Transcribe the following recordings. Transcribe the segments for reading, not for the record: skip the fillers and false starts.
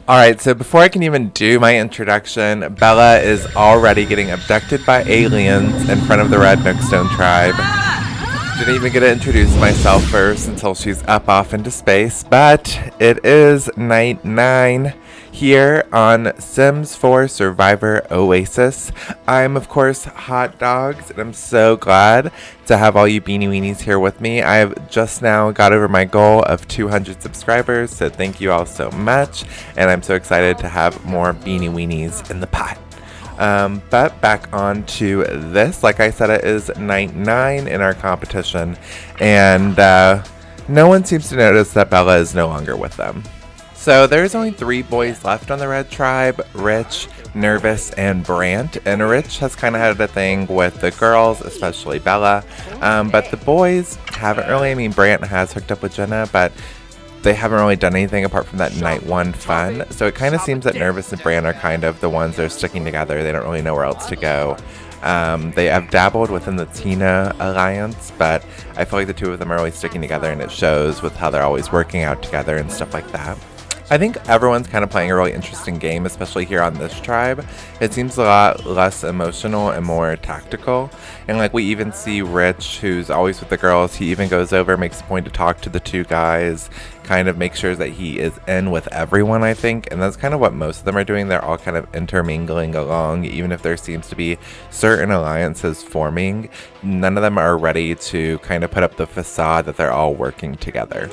Alright, so before I can even do my introduction, Bella is already getting abducted by aliens in front of the Red Nookstone tribe. Didn't even get to introduce myself first until she's up off into space, but it is night 9 here on Sims 4 Survivor Oasis. I'm, of course, Hot Dogs, and I'm so glad to have all you Beanie Weenies here with me. I've just now got over my goal of 200 subscribers, so thank you all so much, and I'm so excited to have more Beanie Weenies in the pot. But back on to this. Like I said, it is night 9 in our competition, and no one seems to notice that Bella is no longer with them. So there's only 3 boys left on the Red Tribe: Rich, Nervous, and Brant. And Rich has kind of had a thing with the girls, especially Bella. But the boys haven't really. I mean, Brant has hooked up with Jenna, but they haven't really done anything apart from that night 1 fun. So it kind of seems that Nervous and Brant are kind of the ones that are sticking together. They don't really know where else to go. They have dabbled within the Tina alliance, but I feel like the two of them are really sticking together, and it shows with how they're always working out together and stuff like that. I think everyone's kind of playing a really interesting game, especially here on this tribe. It seems a lot less emotional and more tactical. And like we even see Rich, who's always with the girls, he even goes over, makes a point to talk to the 2 guys, kind of make sure that he is in with everyone, I think. And that's kind of what most of them are doing. They're all kind of intermingling along, even if there seems to be certain alliances forming. None of them are ready to kind of put up the facade that they're all working together.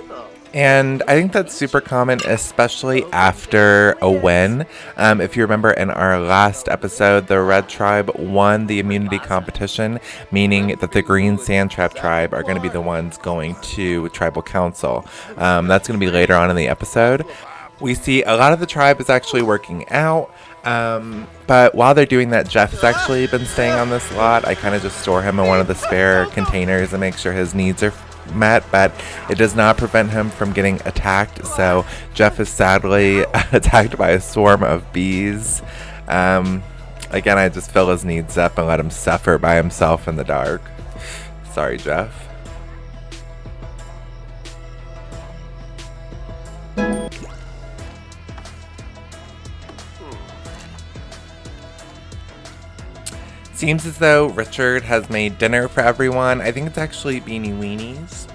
And I think that's super common, especially after a win. If you remember in our last episode, the Red Tribe won the immunity competition, meaning that the Green Sandtrap Tribe are going to be the ones going to Tribal Council. That's going to be later on in the episode. We see a lot of the tribe is actually working out. But while they're doing that, Jeff has actually been staying on this lot. I kind of just store him in one of the spare containers and make sure his needs are met, but it does not prevent him from getting attacked. So Jeff is sadly attacked by a swarm of bees. Again, I just fill his needs up and let him suffer by himself in the dark. Sorry, Jeff. Seems as though Richard has made dinner for everyone. I think it's actually Beanie Weenies.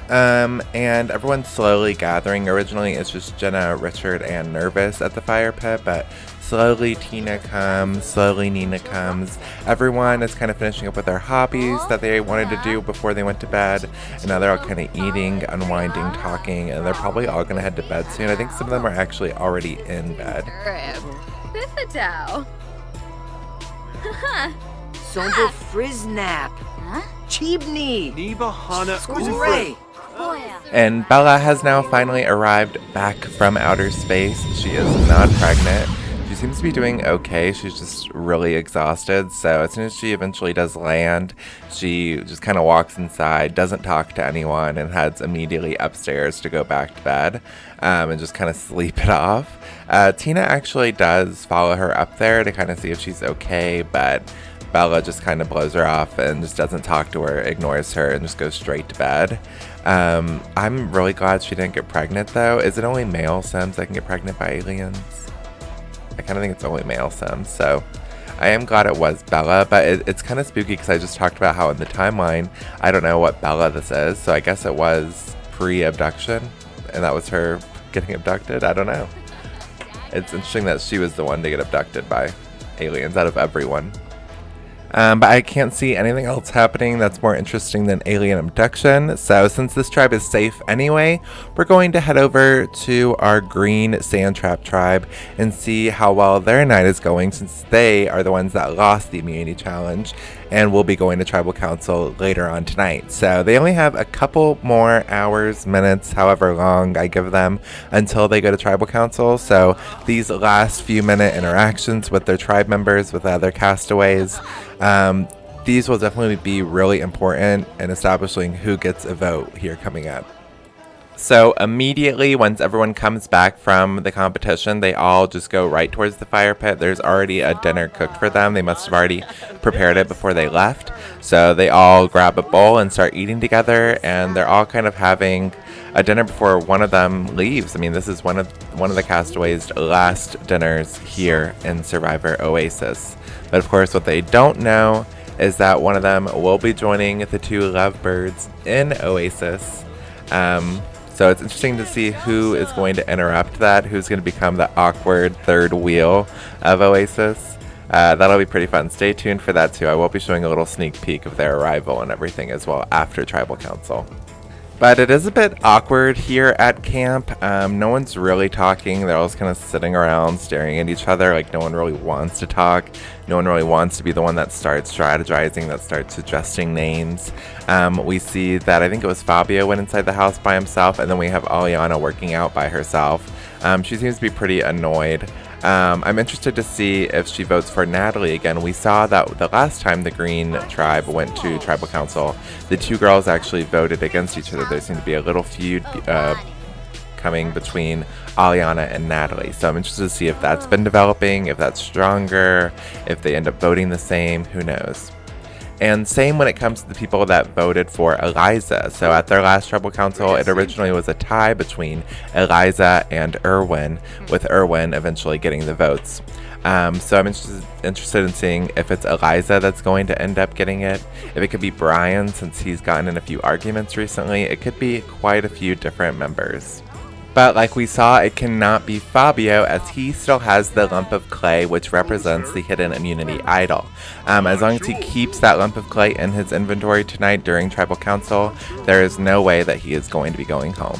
And everyone's slowly gathering. Originally, it's just Jenna, Richard, and Nervous at the fire pit, but slowly Tina comes, slowly Nina comes. Everyone is kind of finishing up with their hobbies that they wanted to do before they went to bed, and now they're all kind of eating, unwinding, talking, and they're probably all going to head to bed soon. I think some of them are actually already in bed. Somber Friznap. Chibney. Nibahana Skuzure. And Bella has now finally arrived back from outer space. She is not pregnant. She seems to be doing okay. She's just really exhausted. So as soon as she eventually does land, she just kind of walks inside, doesn't talk to anyone, and heads immediately upstairs to go back to bed and just kind of sleep it off. Tina actually does follow her up there to kind of see if she's okay, but Bella just kind of blows her off and just doesn't talk to her, ignores her, and just goes straight to bed. I'm really glad she didn't get pregnant, though. Is it only male Sims that can get pregnant by aliens? I kind of think it's only male Sims, so I am glad it was Bella, but it's kind of spooky because I just talked about how in the timeline, I don't know what Bella this is, so I guess it was pre-abduction, and that was her getting abducted? I don't know. It's interesting that she was the one to get abducted by aliens out of everyone. But I can't see anything else happening that's more interesting than alien abduction. So since this tribe is safe anyway, we're going to head over to our Green Sandtrap tribe and see how well their night is going, since they are the ones that lost the immunity challenge and will be going to tribal council later on tonight. So they only have a couple more hours, minutes, however long I give them until they go to tribal council. So these last few minute interactions with their tribe members, with other castaways, these will definitely be really important in establishing who gets a vote here coming up. So immediately, once everyone comes back from the competition, they all just go right towards the fire pit. There's already a dinner cooked for them. They must have already prepared it before they left. So they all grab a bowl and start eating together, and they're all kind of having a dinner before one of them leaves. I mean, this is one of the castaways' last dinners here in Survivor Oasis. But of course, what they don't know is that one of them will be joining the two lovebirds in Oasis. So it's interesting to see who is going to interrupt that, who's going to become the awkward third wheel of Oasis. That'll be pretty fun. Stay tuned for that too. I will be showing a little sneak peek of their arrival and everything as well after Tribal Council. But it is a bit awkward here at camp. No one's really talking. They're all just kind of sitting around staring at each other. Like, no one really wants to talk. No one really wants to be the one that starts strategizing, that starts suggesting names. We see that I think it was Fabio went inside the house by himself, and then we have Aliana working out by herself. She seems to be pretty annoyed. I'm interested to see if she votes for Natalie again. We saw that the last time the Green Tribe went to Tribal Council, the two girls actually voted against each other. There seemed to be a little feud coming between Aliana and Natalie. So I'm interested to see if that's been developing, if that's stronger, if they end up voting the same, who knows. And same when it comes to the people that voted for Eliza. So at their last Tribal Council, it originally was a tie between Eliza and Erwin, with Erwin eventually getting the votes. So I'm interested in seeing if it's Eliza that's going to end up getting it. If it could be Brian, since he's gotten in a few arguments recently. It could be quite a few different members. But like we saw, it cannot be Fabio, as he still has the lump of clay, which represents the hidden immunity idol. As long as he keeps that lump of clay in his inventory tonight during Tribal Council, there is no way that he is going to be going home.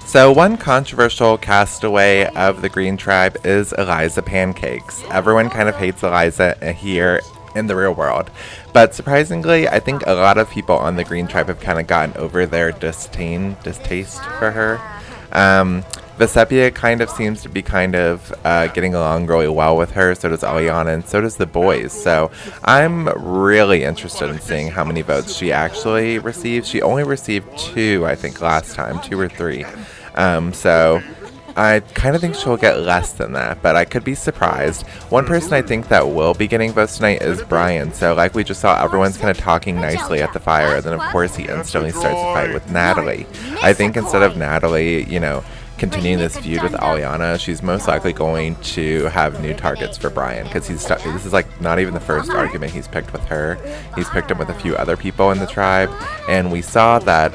So one controversial castaway of the Green Tribe is Eliza Pancakes. Everyone kind of hates Eliza here in the real world. But surprisingly, I think a lot of people on the Green Tribe have kind of gotten over their distaste for her. Vesepia kind of seems to be getting along really well with her. So does Aliana, and so does the boys. So I'm really interested in seeing how many votes she actually receives. She only received 2, I think, last time, 2 or 3. So I kind of think she'll get less than that, but I could be surprised. One person I think that will be getting votes tonight is Brian. So like we just saw, everyone's kind of talking nicely at the fire, and then of course he instantly starts to fight with Natalie. I think instead of Natalie, continuing this feud with Aliana, she's most likely going to have new targets for Brian, because this is like not even the first argument he's picked with her. He's picked him with a few other people in the tribe, and we saw that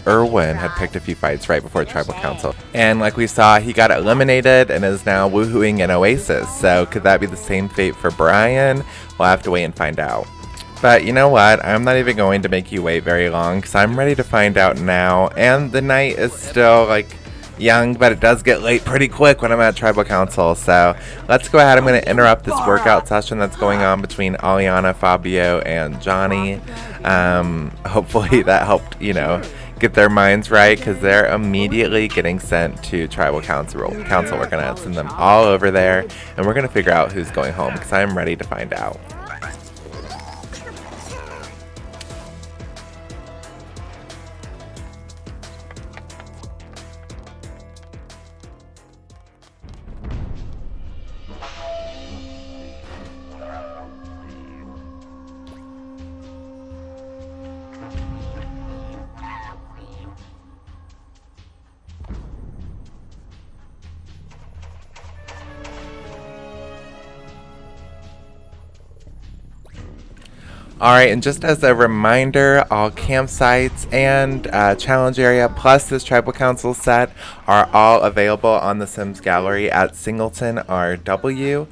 Erwin had picked a few fights right before Tribal Council, and like we saw, he got eliminated and is now woohooing in Oasis. So could that be the same fate for Brian? We'll have to wait and find out. But you know what? I'm not even going to make you wait very long, because I'm ready to find out now, and the night is still young, but it does get late pretty quick when I'm at Tribal Council. So let's go ahead. I'm going to interrupt this workout session that's going on between Aliana, Fabio, and Johnny. Hopefully that helped, get their minds right, because they're immediately getting sent to Tribal Council. We're going to send them all over there, and we're going to figure out who's going home, because I'm ready to find out. Alright, and just as a reminder, all campsites and challenge area plus this Tribal Council set are all available on the Sims Gallery at Singleton RW.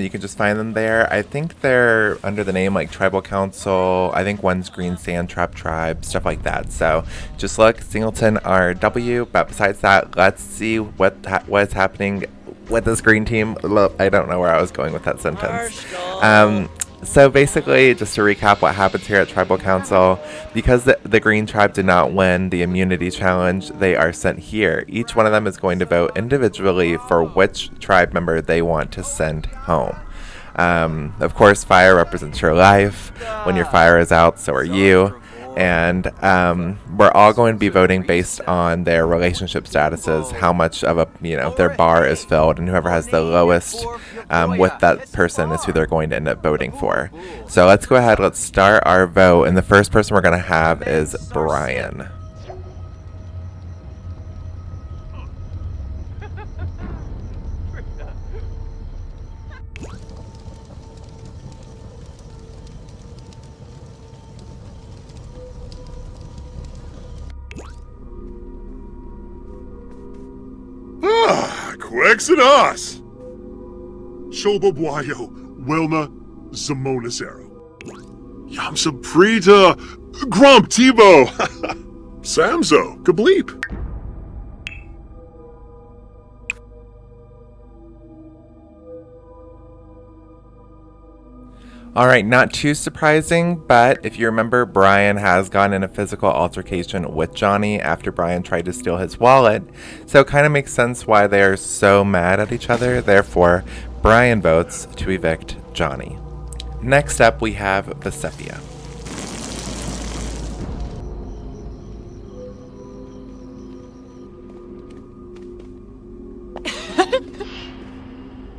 You can just find them there. I think they're under the name Tribal Council. I think one's Green Sand Trap Tribe, stuff like that. So just look, Singleton RW. But besides that, let's see what's happening with this green team. I don't know where I was going with that sentence. So basically, just to recap what happens here at Tribal Council, because the Green Tribe did not win the immunity challenge, they are sent here. Each one of them is going to vote individually for which tribe member they want to send home. Of course, fire represents your life. When your fire is out, so are you. and we're all going to be voting based on their relationship statuses, how much of a, their bar is filled, and whoever has the lowest with that person is who they're going to end up voting for. So let's go ahead, let's start our vote, and the first person we're going to have is Brian. Quexenos! Shobobwayo, Wilma, Zamonacero. Yamsaprita, Grump Tebow, Samzo, Kableep. Alright, not too surprising, but if you remember, Brian has gotten in a physical altercation with Johnny after Brian tried to steal his wallet, so it kind of makes sense why they are so mad at each other. Therefore, Brian votes to evict Johnny. Next up, we have Vesepia.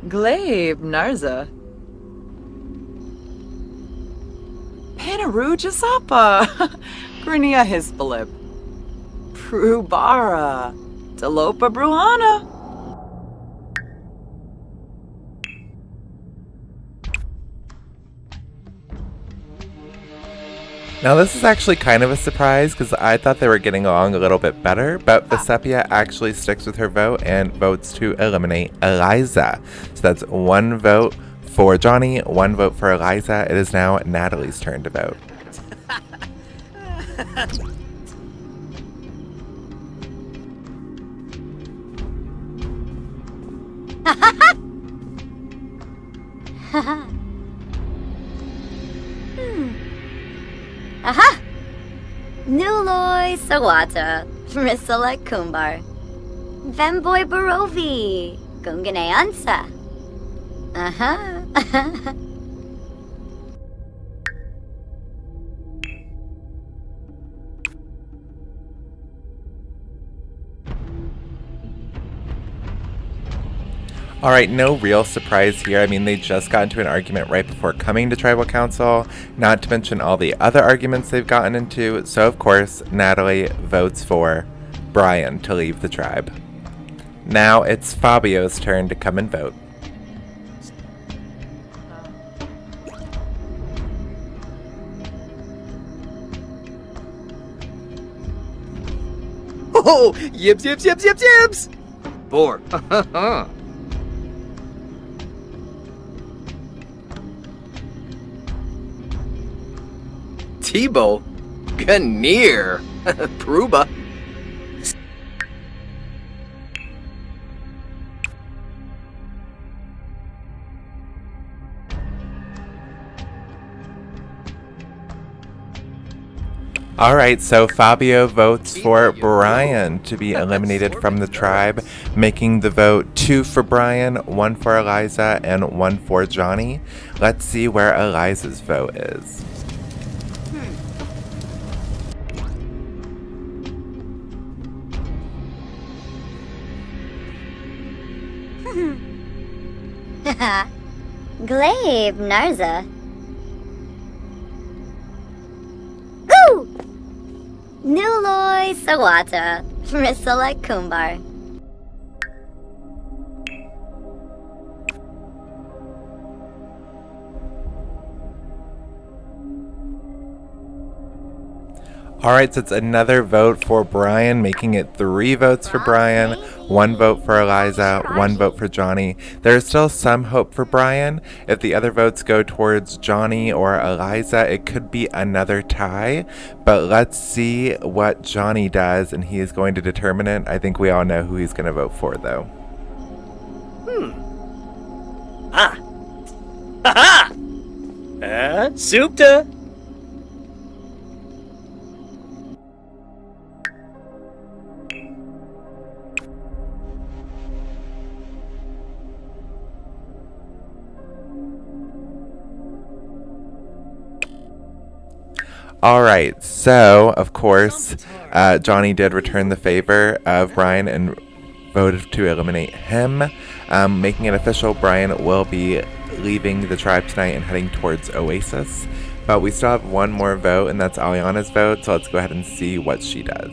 Glabe Narza. Panaru Jasapa. Grinia Hispalip. Prubara. Talopa Bruhana. Now this is actually kind of a surprise because I thought they were getting along a little bit better, but Vesepia actually sticks with her vote and votes to eliminate Eliza. So that's one vote for Johnny, one vote for Eliza. It is now Natalie's turn to vote. Aha! Nuloy Sawata, Risala Kumbar, Vemboy Barovi, Gungane Ansa. Aha! Alright, no real surprise here. I mean, they just got into an argument right before coming to Tribal Council, not to mention all the other arguments they've gotten into, so of course, Natalie votes for Brian to leave the tribe. Now it's Fabio's turn to come and vote. Oh, yips, yips, yips, yips, yips! Four. Tebow, Ganir, Pruba. Alright, so Fabio votes for Brian to be eliminated from the tribe, making the vote 2 for Brian, 1 for Eliza, and 1 for Johnny. Let's see where Eliza's vote is. Glabe Narza. Goo! Nuloy Sawata, Risala Kumbar. Alright, so it's another vote for Brian, making it 3 votes for Brian, 1 vote for Eliza, 1 vote for Johnny. There's still some hope for Brian. If the other votes go towards Johnny or Eliza, it could be another tie. But let's see what Johnny does, and he is going to determine it. I think we all know who he's going to vote for, though. Ah. Ha-ha! Supta. All right, so of course, Johnny did return the favor of Brian and voted to eliminate him. Making it official, Brian will be leaving the tribe tonight and heading towards Oasis. But we still have one more vote, and that's Aliana's vote, so let's go ahead and see what she does.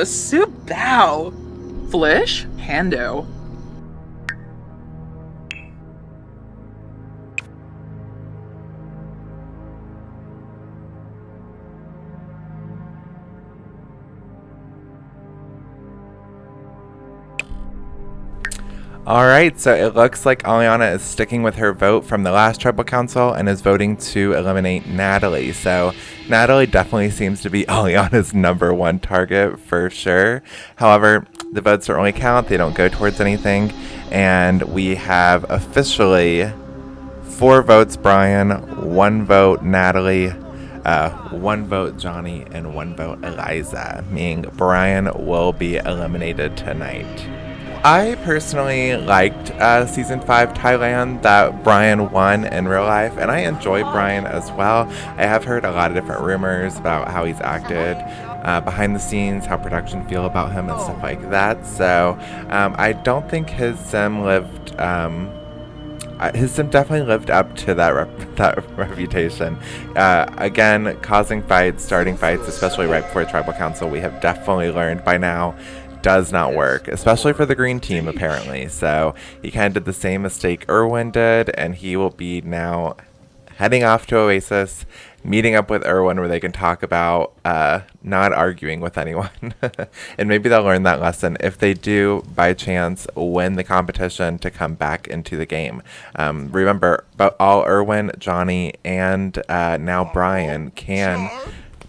Subao. Flish? Hando. Alright, so it looks like Aliana is sticking with her vote from the last tribal council and is voting to eliminate Natalie. So Natalie definitely seems to be Aliana's number one target for sure. However, the votes don't really count, they don't go towards anything. And we have officially 4 votes Brian, 1 vote Natalie, 1 vote Johnny, and 1 vote Eliza, meaning Brian will be eliminated tonight. I personally liked Season 5 Thailand that Brian won in real life, and I enjoyed Brian as well. I have heard a lot of different rumors about how he's acted behind the scenes, how production feel about him and stuff like that. So I don't think his sim definitely lived up to that reputation. Again, causing fights, starting fights, especially right before Tribal Council, we have definitely learned by now does not work, especially for the green team apparently. So he kind of did the same mistake Erwin did, and he will be now heading off to Oasis, meeting up with Erwin where they can talk about not arguing with anyone. And maybe they'll learn that lesson if they do by chance win the competition to come back into the game. Remember, but all Erwin, Johnny, and now Brian can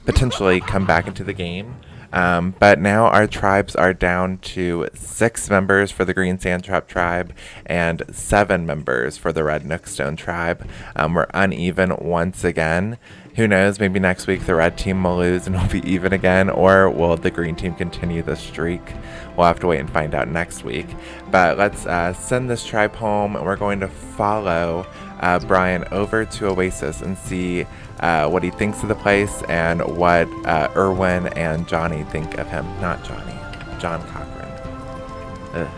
potentially come back into the game. But now our tribes are down to 6 members for the Green Sand Trap tribe and 7 members for the Red Nookstone tribe. We're uneven once again. Who knows, maybe next week the red team will lose and we'll be even again, or will the green team continue the streak? We'll have to wait and find out next week. But let's send this tribe home, and we're going to follow Brian over to Oasis and see what he thinks of the place and what Erwin and Johnny think of him. Not Johnny, John Cochran. Ugh.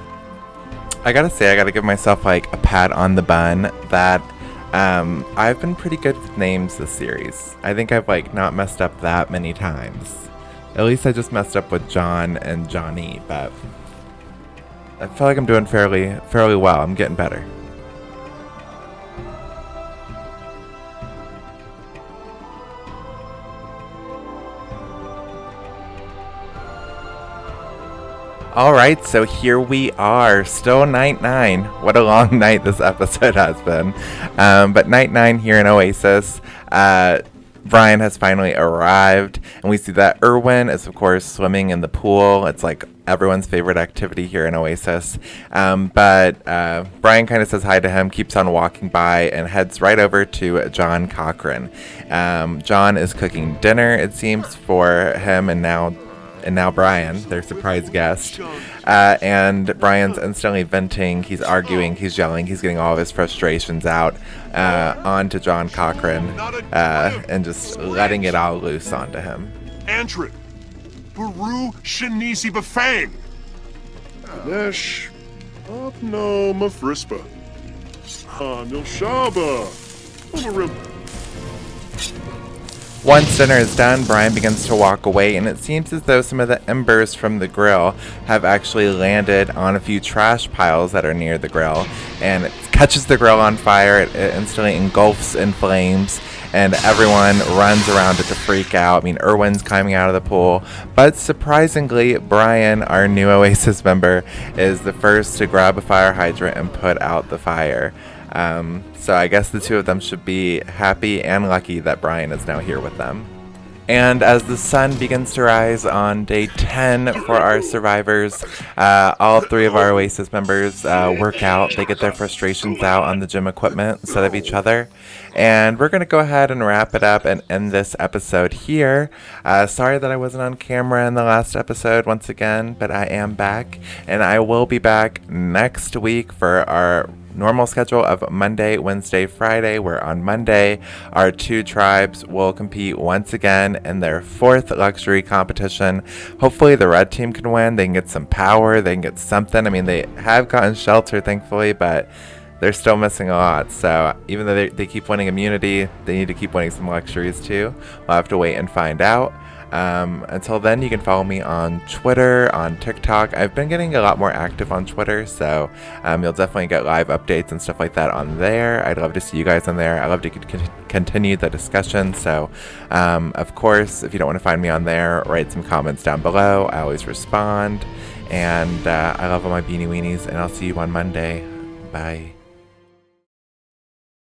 I gotta say, I gotta give myself like a pat on the bun that I've been pretty good with names this series. I think I've like not messed up that many times. At least I just messed up with John and Johnny, but I feel like I'm doing fairly well. I'm getting better. Alright, so here we are, still night 9. What a long night this episode has been. But night 9 here in Oasis. Brian has finally arrived, and we see that Erwin is, of course, swimming in the pool. It's like everyone's favorite activity here in Oasis. But Brian kind of says hi to him, keeps on walking by, and heads right over to John Cochran. John is cooking dinner, it seems, for him and now Brian, their surprise guest. And Brian's instantly venting, he's arguing, he's yelling, he's getting all of his frustrations out onto John Cochran, and just letting it all loose onto him. Antrit, Baru Shanisi Bafang, Anesh, Abno Mafrispa, Hanil Shaba, Overrim. Once dinner is done, Brian begins to walk away, and it seems as though some of the embers from the grill have actually landed on a few trash piles that are near the grill, and it catches the grill on fire. It instantly engulfs in flames, and everyone runs around it to freak out. I mean, Erwin's climbing out of the pool, but surprisingly, Brian, our new Oasis member, is the first to grab a fire hydrant and put out the fire. So I guess the two of them should be happy and lucky that Brian is now here with them. And as the sun begins to rise on day 10 for our survivors, all 3 of our Oasis members work out. They get their frustrations out on the gym equipment instead of each other. And we're going to go ahead and wrap it up and end this episode here. Sorry that I wasn't on camera in the last episode once again, but I am back. And I will be back next week for our normal schedule of Monday, Wednesday, Friday, where on Monday our 2 tribes will compete once again in their 4th luxury competition. Hopefully the red team can win. They can get some power. They can get something. I mean, they have gotten shelter, thankfully, but they're still missing a lot. So even though they keep winning immunity, they need to keep winning some luxuries too. We'll have to wait and find out. Until then, you can follow me on Twitter, on TikTok. I've been getting a lot more active on Twitter, so you'll definitely get live updates and stuff like that on there. I'd love to see you guys on there. I love to continue the discussion. So, of course, if you don't want to find me on there, write some comments down below. I always respond. And I love all my beanie weenies, and I'll see you on Monday. Bye.